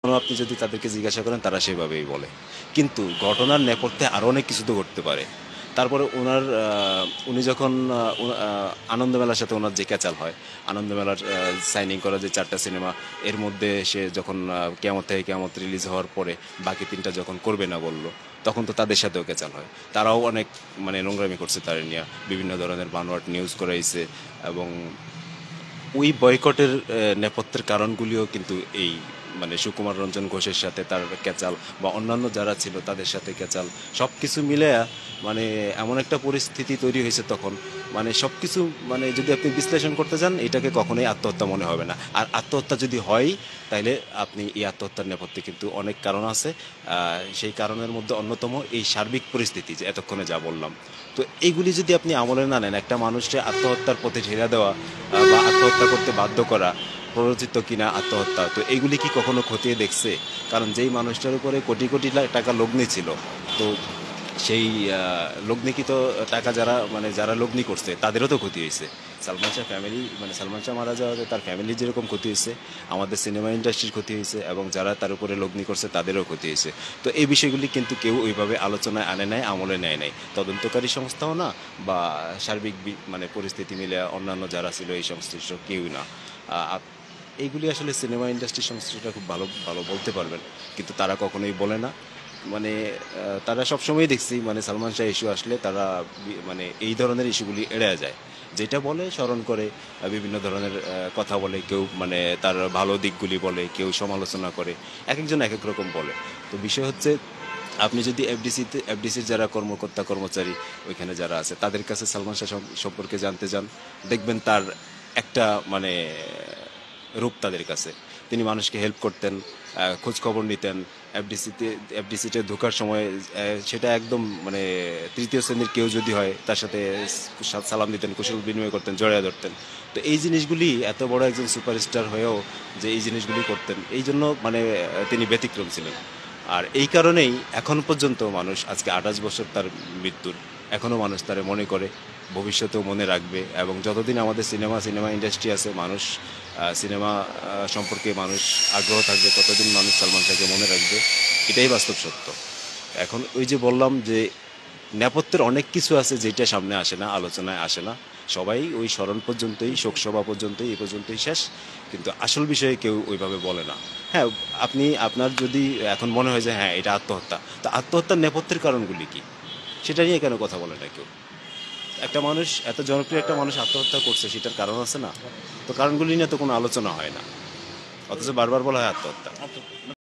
আপনি যদি তাদেরকে জিজ্ঞাসা করেন তারা সেভাবেই বলে। কিন্তু ঘটনার নেপথ্যে আরও অনেক কিছু তো ঘটতে পারে। তারপরে উনি যখন আনন্দমেলার সাথে ওনার যে ক্যাচাল হয়, আনন্দমেলার সাইনিং করা যে ৪টা সিনেমা, এর মধ্যে সে যখন কেয়ামত থেকে কেয়ামত রিলিজ হওয়ার পরে বাকি ৩টা যখন করবে না বলল, তখন তো তাদের সাথেও ক্যাচাল হয়। তারাও অনেক মানে নোংরামি করছে তার নিয়ে, বিভিন্ন ধরনের বানোয়াট নিউজ করাইছে। এবং ওই বয়কটের নেপথ্যের কারণগুলিও কিন্তু এই মানে সুকুমার রঞ্জন ঘোষের সাথে তার ক্যাচাল বা অন্যান্য যারা ছিল তাদের সাথে ক্যাচাল, সব কিছু মিলে মানে এমন একটা পরিস্থিতি তৈরি হয়েছে তখন। মানে সব কিছু মানে যদি আপনি বিশ্লেষণ করতে যান, এটাকে কখনোই আত্মহত্যা মনে হবে না। আর আত্মহত্যা যদি হয়, তাইলে আপনি এই আত্মহত্যার নেপথ্যে কিন্তু অনেক কারণ আছে। সেই কারণের মধ্যে অন্যতম এই সার্বিক পরিস্থিতি, যে এতক্ষণে যা বললাম। তো এইগুলি যদি আপনি আমলে না নেন, একটা মানুষকে আত্মহত্যার পথে ঠেলে দেওয়া বা আত্মহত্যা করতে বাধ্য করা, প্ররোচিত কিনা আত্মহত্যা, তো এইগুলি কি কখনো খতিয়ে দেখছে? কারণ যেই মানুষটার উপরে কোটি কোটি টাকা লগ্নি ছিল, তো সেই লগ্নিকৃত টাকা যারা লগ্নি করছে তাদেরও তো ক্ষতি হয়েছে। সালমান শাহ ফ্যামিলি, মানে সালমান শাহ মারা যাওয়াতে তার ফ্যামিলির যেরকম ক্ষতি হয়েছে, আমাদের সিনেমা ইন্ডাস্ট্রির ক্ষতি হয়েছে, এবং যারা তার উপরে লগ্নি করছে তাদেরও ক্ষতি হয়েছে। তো এই বিষয়গুলি কিন্তু কেউ ওইভাবে আলোচনায় আনে নাই, আমলে নেয় নাই। তদন্তকারী সংস্থাও না, বা সার্বিক মানে পরিস্থিতি মিলে অন্যান্য যারা ছিল এই সংশ্লিষ্ট কেউ না। এইগুলি আসলে সিনেমা ইন্ডাস্ট্রি সংশ্লিষ্টটা খুব ভালো ভালো বলতে পারবেন, কিন্তু তারা কখনোই বলে না। মানে তারা সবসময় দেখছি মানে সালমান শাহ ইস্যু আসলে তারা মানে এই ধরনের ইস্যুগুলি এড়িয়ে যায়। যেটা বলে স্মরণ করে, বিভিন্ন ধরনের কথা বলে, কেউ মানে তার ভালো দিকগুলি বলে, কেউ সমালোচনা করে, এক একজন এক এক রকম বলে। তো বিষয় হচ্ছে, আপনি যদি এফডিসির যারা কর্মকর্তা কর্মচারী ওইখানে যারা আছে তাদের কাছে সালমান শাহ সম্পর্কে জানতে যান, দেখবেন তার একটা মানে রূপ তাদের কাছে। তিনি মানুষকে হেল্প করতেন, খোঁজ খবর নিতেন। এফডিসিতে ঢোকার সময় সেটা একদম মানে তৃতীয় শ্রেণীর কেউ যদি হয় তার সাথে সালাম দিতেন, কুশল বিনিময় করতেন, জড়িয়ে ধরতেন। তো এই জিনিসগুলি এত বড় একজন সুপারস্টার হয়েও যে এই জিনিসগুলি করতেন, এই জন্য মানে তিনি ব্যতিক্রম ছিলেন। আর এই কারণেই এখন পর্যন্ত মানুষ, আজকে 28 বছর তার মৃত্যুর, এখনও মানুষ তারে মনে করে, ভবিষ্যতেও মনে রাখবে। এবং যতদিন আমাদের সিনেমা ইন্ডাস্ট্রি আছে, মানুষ সিনেমা সম্পর্কে মানুষ আগ্রহ থাকবে, ততদিন মানুষ সালমান শাহকে মনে রাখবে। এটাই বাস্তব সত্য। এখন ওই যে বললাম যে নেপথ্যের অনেক কিছু আছে যেটা সামনে আসে না, আলোচনায় আসে না। সবাই ওই স্মরণ পর্যন্তই, শোকসভা পর্যন্তই, এই পর্যন্তই শেষ। কিন্তু আসল বিষয়ে কেউ ওইভাবে বলে না। হ্যাঁ, আপনার যদি এখন মনে হয় যে হ্যাঁ এটা আত্মহত্যা, তো আত্মহত্যার নেপথ্যের কারণগুলি কি, সেটা নিয়ে কেন কথা বলে না কেউ? একটা মানুষ, এত জনপ্রিয় একটা মানুষ আত্মহত্যা করছে, সেটার কারণ আছে না? তো কারণগুলি নিয়ে তো কোনো আলোচনা হয় না, অথচ বারবার বলা হয় আত্মহত্যা।